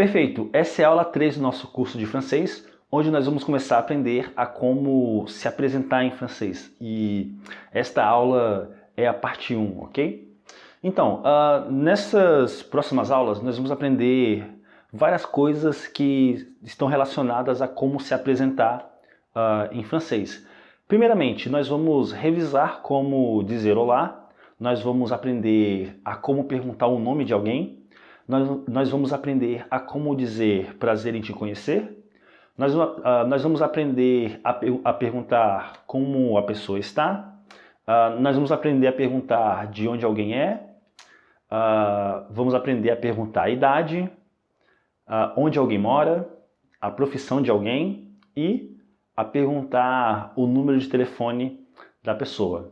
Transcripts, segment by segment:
Perfeito, essa é a aula 3 do nosso curso de francês, onde nós vamos começar a aprender a como se apresentar em francês. E esta aula é a parte 1, ok? Então, nessas próximas aulas nós vamos aprender várias coisas que estão relacionadas a como se apresentar em francês. Primeiramente, nós vamos revisar como dizer olá, nós vamos aprender a como perguntar o nome de alguém, nós vamos aprender a como dizer prazer em te conhecer, nós vamos aprender a perguntar como a pessoa está, nós vamos aprender a perguntar de onde alguém é, vamos aprender a perguntar a idade, onde alguém mora, a profissão de alguém e a perguntar o número de telefone da pessoa.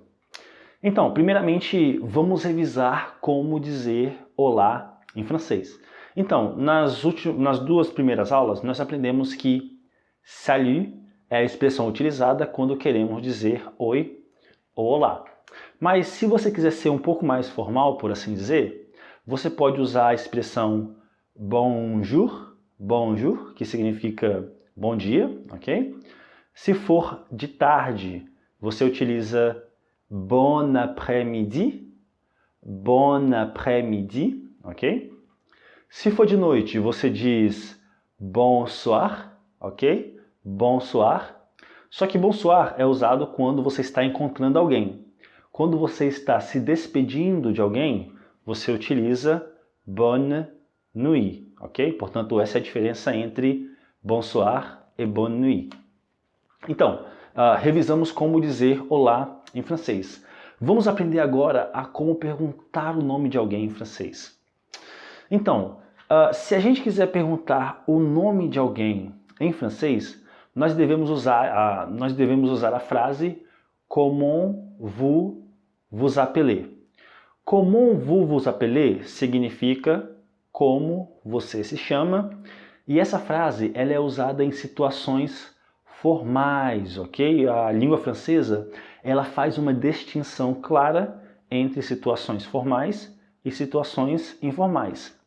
Então, primeiramente, vamos revisar como dizer olá em francês. Então, nas duas primeiras aulas, nós aprendemos que salut é a expressão utilizada quando queremos dizer oi ou olá. Mas se você quiser ser um pouco mais formal, por assim dizer, você pode usar a expressão bonjour, bonjour, que significa bom dia, ok? Se for de tarde, você utiliza bon après-midi, ok? Se for de noite, você diz bonsoir, ok? Bonsoir. Só que bonsoir é usado quando você está encontrando alguém. Quando você está se despedindo de alguém, você utiliza bonne nuit, ok? Portanto, essa é a diferença entre bonsoir e bonne nuit. Então, revisamos como dizer olá em francês. Vamos aprender agora a como perguntar o nome de alguém em francês. Então, se a gente quiser perguntar o nome de alguém em francês, nós devemos usar a frase comment vous vous appelez. Comment vous vous appelez significa como você se chama, e essa frase ela é usada em situações formais, ok? A língua francesa ela faz uma distinção clara entre situações formais e situações informais.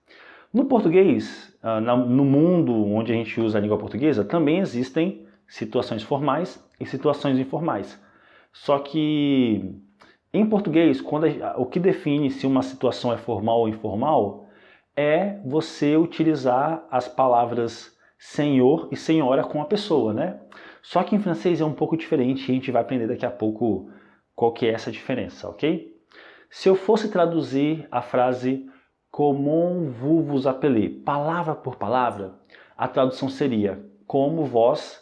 No português, no mundo onde a gente usa a língua portuguesa, também existem situações formais e situações informais. Só que em português, o que define se uma situação é formal ou informal é você utilizar as palavras senhor e senhora com a pessoa, né? Só que em francês é um pouco diferente e a gente vai aprender daqui a pouco qual que é essa diferença, ok? Se eu fosse traduzir a frase comment vous vous appelez, palavra por palavra, a tradução seria como vós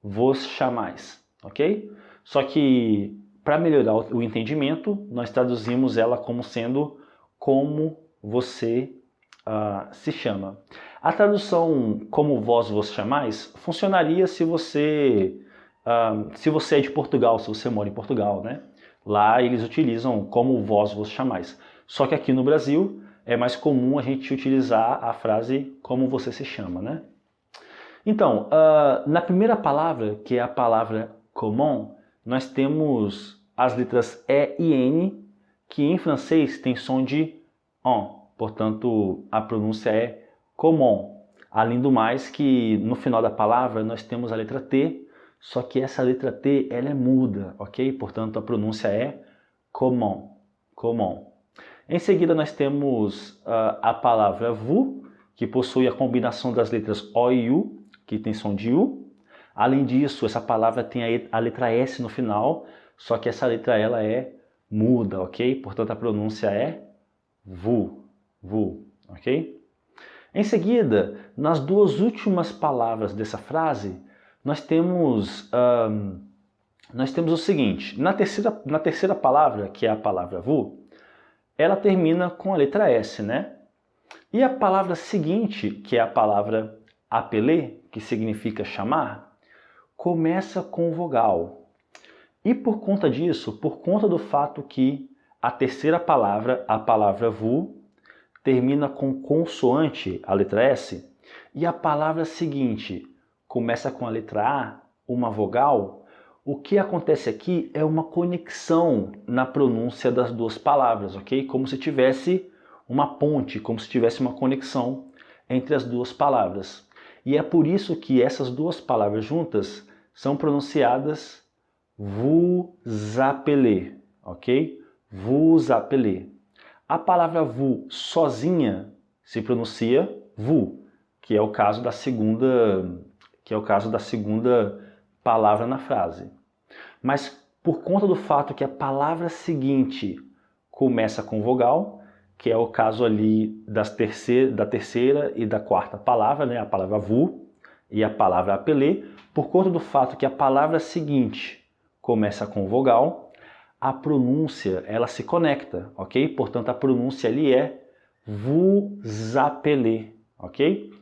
vos chamais, ok? Só que para melhorar o entendimento, nós traduzimos ela como sendo como você se chama. A tradução como vós vos chamais funcionaria se você é de Portugal, se você mora em Portugal, né? Lá eles utilizam como vós vos chamais. Só que aqui no Brasil é mais comum a gente utilizar a frase como você se chama, né? Então, na primeira palavra, que é a palavra comment, nós temos as letras E e N, que em francês tem som de on. Portanto, a pronúncia é comment. Além do mais que no final da palavra nós temos a letra T, só que essa letra T ela é muda, ok? Portanto, a pronúncia é comment. Comment. Em seguida nós temos a palavra vous, que possui a combinação das letras O e U, que tem som de U. Além disso, essa palavra tem a letra S no final, só que essa letra ela é muda, ok? Portanto, a pronúncia é vous. Vous, ok? Em seguida, nas duas últimas palavras dessa frase, nós temos o seguinte. Na terceira palavra, que é a palavra vous, ela termina com a letra S, né? E a palavra seguinte, que é a palavra appeler, que significa chamar, começa com vogal. E por conta disso, por conta do fato que a terceira palavra, a palavra vous, termina com consoante, a letra S, e a palavra seguinte começa com a letra A, uma vogal, o que acontece aqui é uma conexão na pronúncia das duas palavras, ok? Como se tivesse uma ponte, como se tivesse uma conexão entre as duas palavras. E é por isso que essas duas palavras juntas são pronunciadas vous appelez, ok? Vous appelez. A palavra vous sozinha se pronuncia vous, que é o caso da segunda palavra na frase. Mas por conta do fato que a palavra seguinte começa com vogal, que é o caso ali da terceira e da quarta palavra, né? A palavra vous e a palavra appelez, por conta do fato que a palavra seguinte começa com vogal, a pronúncia ela se conecta, ok? Portanto, a pronúncia ali é vous appelez, ok?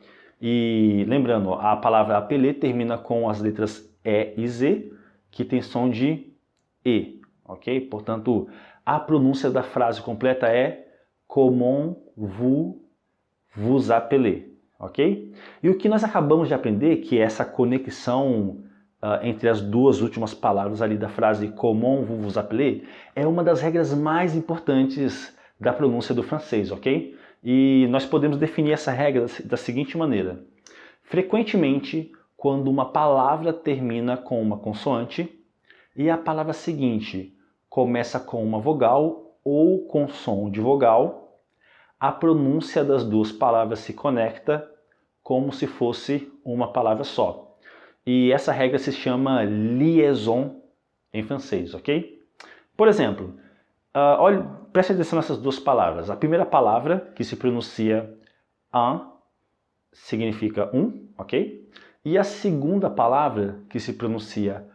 E lembrando, a palavra appelez termina com as letras E e Z, que tem som de E, ok? Portanto, a pronúncia da frase completa é comment vous appelez, ok? E o que nós acabamos de aprender, que é essa conexão entre as duas últimas palavras ali da frase comment vous appelez, é uma das regras mais importantes da pronúncia do francês, ok? E nós podemos definir essa regra da seguinte maneira. Frequentemente, quando uma palavra termina com uma consoante e a palavra seguinte começa com uma vogal ou com som de vogal, a pronúncia das duas palavras se conecta como se fosse uma palavra só. E essa regra se chama liaison em francês, ok? Por exemplo, preste atenção nessas duas palavras. A primeira palavra, que se pronuncia un, significa um, ok? E a segunda palavra, que se pronuncia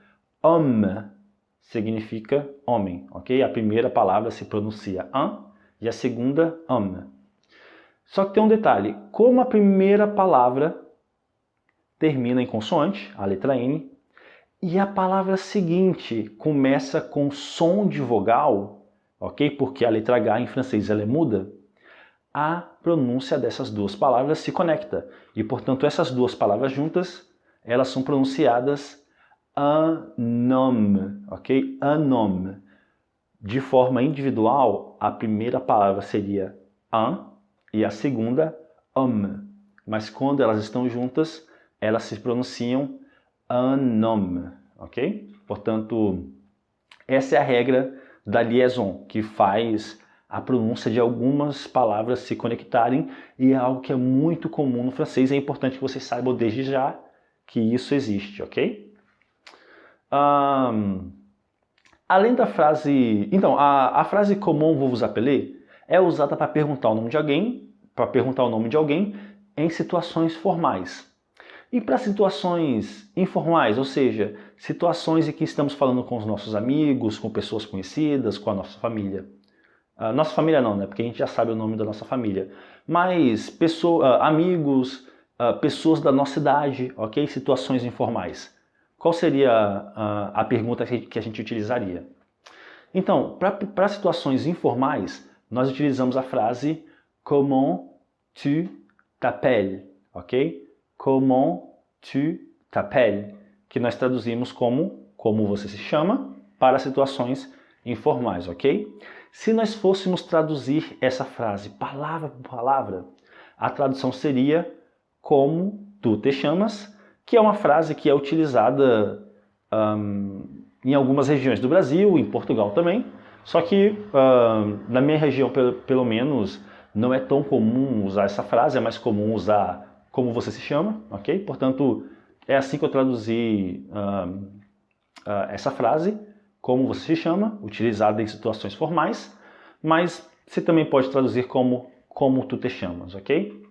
homme, significa homem, ok? A primeira palavra se pronuncia un e a segunda homme. Só que tem um detalhe, como a primeira palavra termina em consoante, a letra N, e a palavra seguinte começa com som de vogal, ok? Porque a letra H em francês ela é muda, a pronúncia dessas duas palavras se conecta. E, portanto, essas duas palavras juntas, elas são pronunciadas un homme, ok? Un homme. De forma individual, a primeira palavra seria un e a segunda homme. Mas quando elas estão juntas, elas se pronunciam un homme, ok? Portanto, essa é a regra da liaison, que faz a pronúncia de algumas palavras se conectarem, e é algo que é muito comum no francês. É importante que vocês saibam desde já que isso existe, ok? Além da frase... Então, a frase comment vous appelez é usada para perguntar o nome de alguém, em situações formais. E para situações informais, ou seja, situações em que estamos falando com os nossos amigos, com pessoas conhecidas, com a nossa família. Nossa família não, né? Porque a gente já sabe o nome da nossa família. Mas amigos, pessoas da nossa idade, ok? Situações informais. Qual seria a pergunta que a gente utilizaria? Então, para situações informais, nós utilizamos a frase comment tu t'appelles, ok? Comment tu t'appelles, que nós traduzimos como você se chama, para situações informais, ok? Se nós fôssemos traduzir essa frase palavra por palavra, a tradução seria como tu te chamas, que é uma frase que é utilizada em algumas regiões do Brasil, em Portugal também, só que na minha região, pelo menos, não é tão comum usar essa frase, é mais comum usar como você se chama, ok? Portanto, é assim que eu traduzi essa frase, como você se chama, utilizada em situações formais, mas você também pode traduzir como tu te chamas, ok?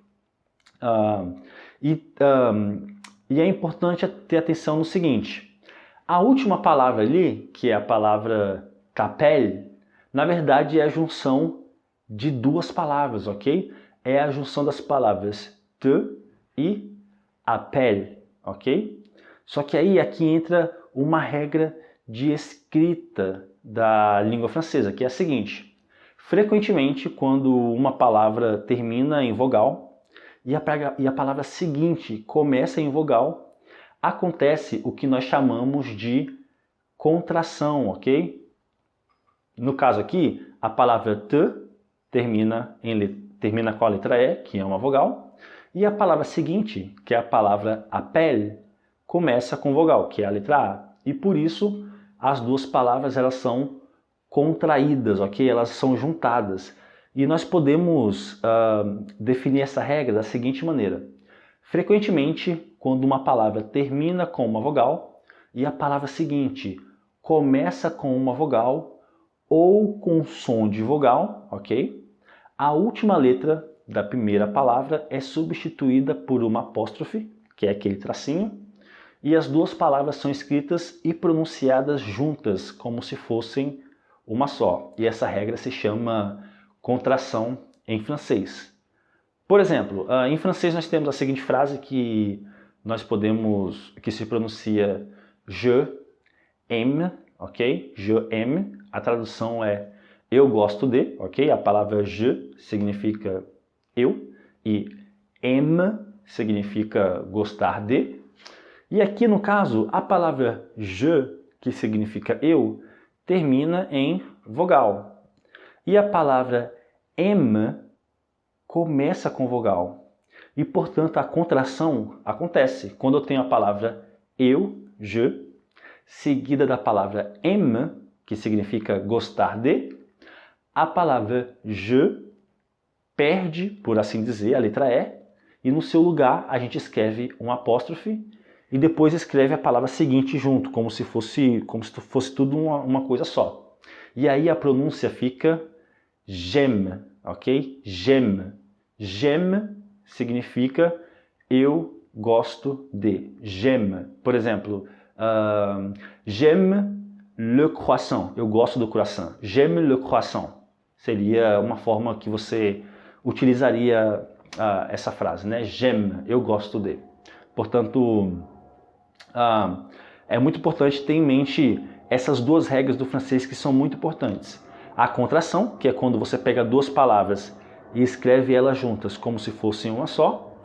E é importante ter atenção no seguinte, a última palavra ali, que é a palavra t'appelles, na verdade é a junção de duas palavras, ok? É a junção das palavras te e appelle, ok? Só que aí aqui entra uma regra de escrita da língua francesa, que é a seguinte. Frequentemente, quando uma palavra termina em vogal e a palavra seguinte começa em vogal, acontece o que nós chamamos de contração, ok? No caso aqui, a palavra te termina com a letra E, que é uma vogal, E a palavra seguinte, que é a palavra appel, começa com vogal, que é a letra A. E por isso, as duas palavras elas são contraídas, ok? Elas são juntadas. E nós podemos definir essa regra da seguinte maneira. Frequentemente, quando uma palavra termina com uma vogal e a palavra seguinte começa com uma vogal ou com som de vogal, ok? A última letra da primeira palavra é substituída por uma apóstrofe, que é aquele tracinho, e as duas palavras são escritas e pronunciadas juntas, como se fossem uma só. E essa regra se chama contração em francês. Por exemplo, em francês nós temos a seguinte frase que se pronuncia je aime, ok? Je aime. A tradução é eu gosto de, ok? A palavra je significa eu e aime significa gostar de. E aqui no caso, a palavra je, que significa eu, termina em vogal. E a palavra aime começa com vogal. E portanto a contração acontece quando eu tenho a palavra eu, je, seguida da palavra aime, que significa gostar de, a palavra je perde, por assim dizer, a letra E, e no seu lugar a gente escreve um apóstrofe e depois escreve a palavra seguinte junto, como se fosse tudo uma coisa só. E aí a pronúncia fica j'aime, ok? J'aime. J'aime significa eu gosto de. J'aime. Por exemplo, j'aime le croissant. Eu gosto do croissant. J'aime le croissant. Seria uma forma que você utilizaria essa frase, né? J'aime, eu gosto de. Portanto, é muito importante ter em mente essas duas regras do francês que são muito importantes. A contração, que é quando você pega duas palavras e escreve elas juntas como se fossem uma só.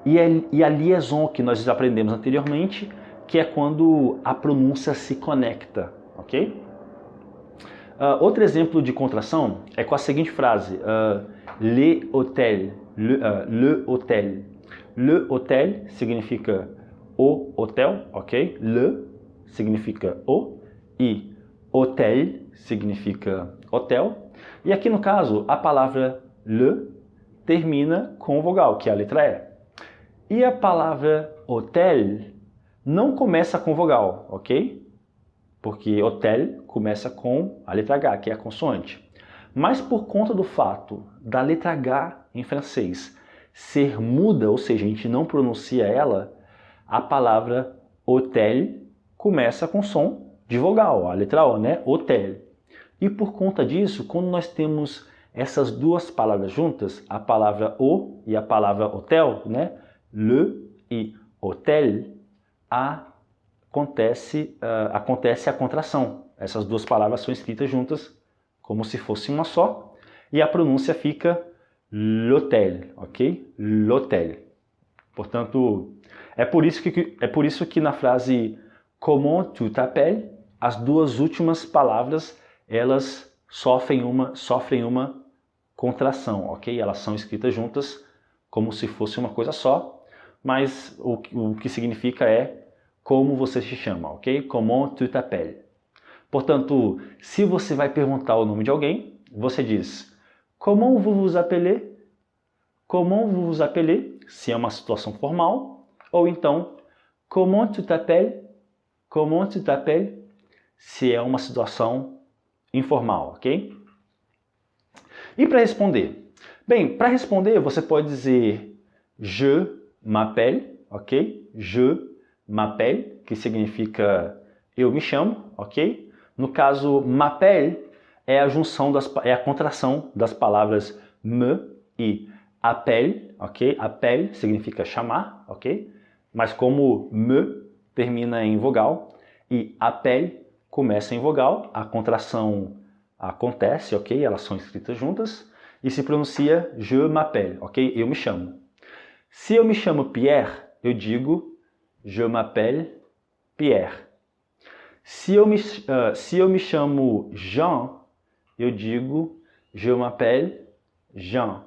E a liaison, que nós aprendemos anteriormente, que é quando a pronúncia se conecta, ok? Outro exemplo de contração é com a seguinte frase, le hôtel, le hôtel. Le hôtel significa o hotel, ok? Le significa o e hôtel significa hotel. E aqui no caso, a palavra le termina com vogal, que é a letra E. E a palavra hotel não começa com vogal, ok? Porque hotel começa com a letra H, que é a consoante. Mas por conta do fato da letra H em francês ser muda, ou seja, a gente não pronuncia ela, a palavra hotel começa com som de vogal, a letra O, né? Hotel. E por conta disso, quando nós temos essas duas palavras juntas, a palavra o e a palavra hotel, né? Le e hotel, acontece a contração. Essas duas palavras são escritas juntas como se fosse uma só e a pronúncia fica l'hôtel, ok? L'hôtel. Portanto, é por isso que na frase comment tu t'appelles, as duas últimas palavras elas sofrem uma contração, ok? Elas são escritas juntas como se fosse uma coisa só, mas o que significa é como você se chama, ok? Comment tu t'appelles. Portanto, se você vai perguntar o nome de alguém, você diz comment vous vous appelez? Comment vous vous appelez? Se é uma situação formal, ou então comment tu t'appelles? Comment tu t'appelles? Se é uma situação informal, ok? E para responder? Bem, para responder você pode dizer je m'appelle, ok? Je m'appelle, que significa eu me chamo, ok? No caso, m'appelle é a contração das palavras me e appelle, ok? Appelle significa chamar, ok? Mas como me termina em vogal e appelle começa em vogal, a contração acontece, ok? Elas são escritas juntas e se pronuncia je m'appelle, ok? Eu me chamo. Se eu me chamo Pierre, eu digo je m'appelle Pierre. Se eu me chamo Jean, eu digo je m'appelle Jean.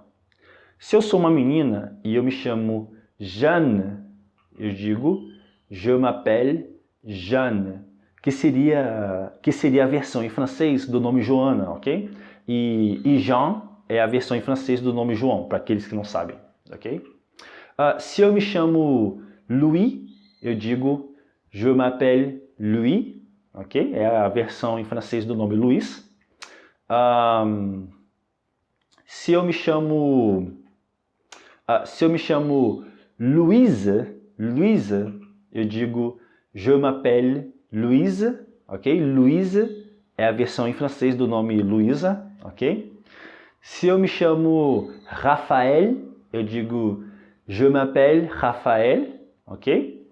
Se eu sou uma menina e eu me chamo Jeanne, eu digo je m'appelle Jeanne, que seria a versão em francês do nome Joana, ok? E Jean é a versão em francês do nome João, para aqueles que não sabem, ok? Se eu me chamo Louis, eu digo je m'appelle Louis, ok? É a versão em francês do nome Luiz. Se eu me chamo Louise, eu digo je m'appelle Louise, ok? Louise é a versão em francês do nome Luísa, ok? Se eu me chamo Raphaël, eu digo je m'appelle Raphaël, ok?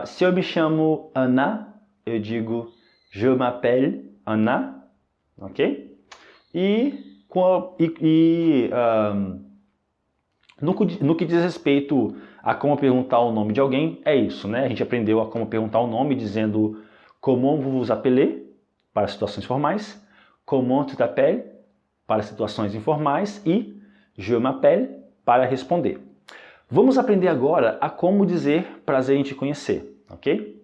Se eu me chamo Ana, eu digo je m'appelle Ana, ok? No que diz respeito a como perguntar o nome de alguém, é isso, né? A gente aprendeu a como perguntar o nome dizendo comment vous vous appelez, para situações formais, comment tu t'appelles, para situações informais, e je m'appelle, para responder. Vamos aprender agora a como dizer prazer em te conhecer, ok?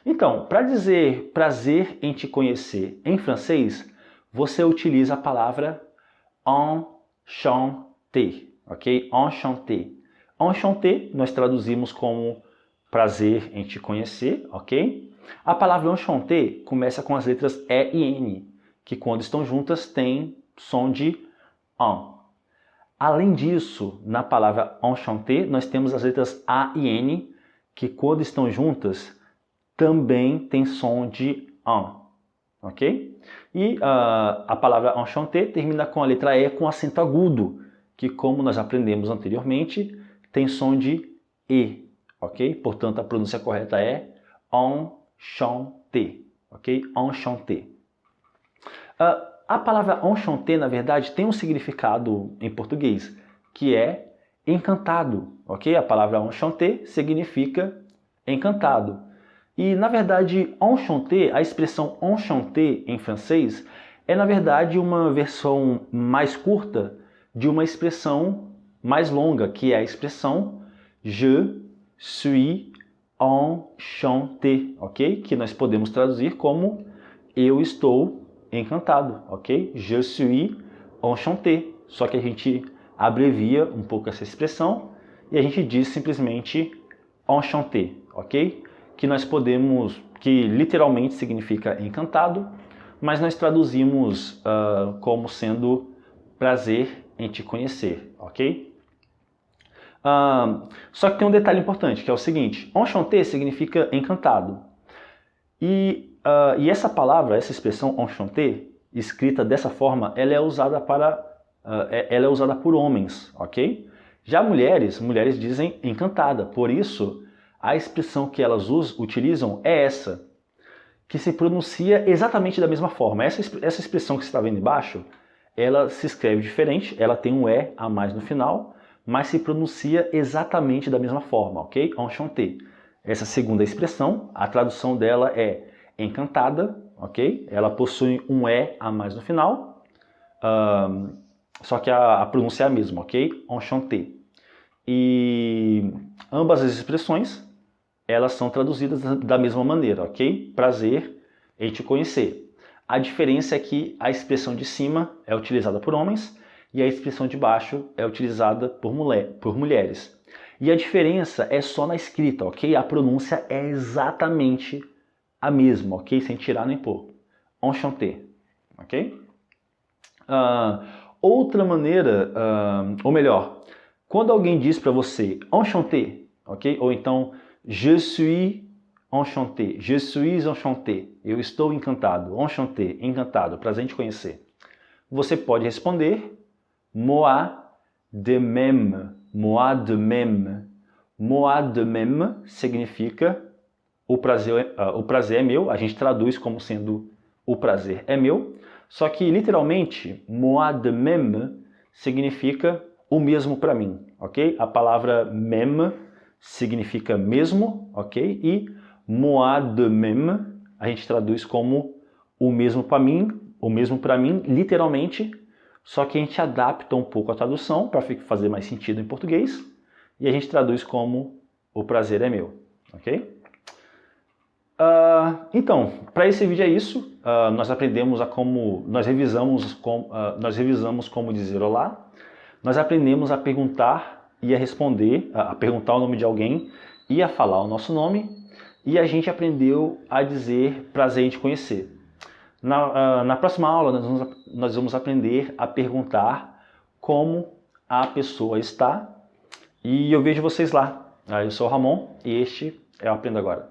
Então, para dizer prazer em te conhecer em francês, você utiliza a palavra enchanté, ok? Enchanté. Enchanté nós traduzimos como prazer em te conhecer, ok? A palavra enchanté começa com as letras E e N, que quando estão juntas têm som de en. Além disso, na palavra enchanté, nós temos as letras A e N, que quando estão juntas também tem som de en, ok? E a palavra enchanté termina com a letra E com acento agudo, que como nós aprendemos anteriormente, tem som de E, ok? Portanto, a pronúncia correta é enchanté, ok? Enchanté. A palavra enchanté, na verdade, tem um significado em português, que é encantado, ok? A palavra enchanté significa encantado. E, na verdade, enchanté, a expressão enchanté em francês, é, na verdade, uma versão mais curta de uma expressão mais longa, que é a expressão je suis enchanté, ok? Que nós podemos traduzir como eu estou encantado, ok? Je suis enchanté. Só que a gente abrevia um pouco essa expressão e a gente diz simplesmente enchanté, ok? Que literalmente significa encantado, mas nós traduzimos como sendo prazer em te conhecer, ok? Só que tem um detalhe importante, que é o seguinte: enchanté significa encantado. E essa palavra, essa expressão enchanté, escrita dessa forma, ela é usada por homens, ok? Já mulheres dizem encantada, por isso a expressão que elas utilizam é essa, que se pronuncia exatamente da mesma forma. Essa expressão que você está vendo embaixo, ela se escreve diferente, ela tem um E a mais no final, mas se pronuncia exatamente da mesma forma, ok? Enchanté. Essa segunda expressão, a tradução dela é encantada, ok? Ela possui um E a mais no final, só que a pronúncia é a mesma, ok? Enchanté. E ambas as expressões, elas são traduzidas da mesma maneira, ok? Prazer em te conhecer. A diferença é que a expressão de cima é utilizada por homens e a expressão de baixo é utilizada por mulheres. E a diferença é só na escrita, ok? A pronúncia é exatamente a mesma, ok? Sem tirar nem pôr. Enchanté, ok? Outra maneira, ou melhor, quando alguém diz para você enchanté, ok? Ou então je suis enchanté, je suis enchanté, eu estou encantado, enchanté, encantado, prazer em te conhecer. Você pode responder moi de même, moi de même. Moi de même significa o prazer é meu, a gente traduz como sendo o prazer é meu, só que literalmente moi de même significa o mesmo para mim, ok? A palavra même significa mesmo, ok? E moi de même a gente traduz como o mesmo para mim, literalmente, só que a gente adapta um pouco a tradução para fazer mais sentido em português e a gente traduz como o prazer é meu, ok? Então, para esse vídeo é isso. Nós aprendemos nós revisamos como dizer olá. Nós aprendemos a perguntar e a responder, a perguntar o nome de alguém e a falar o nosso nome. E a gente aprendeu a dizer prazer em te conhecer. Na próxima aula nós vamos aprender a perguntar como a pessoa está. E eu vejo vocês lá. Eu sou o Ramon e este é o Aprenda Agora.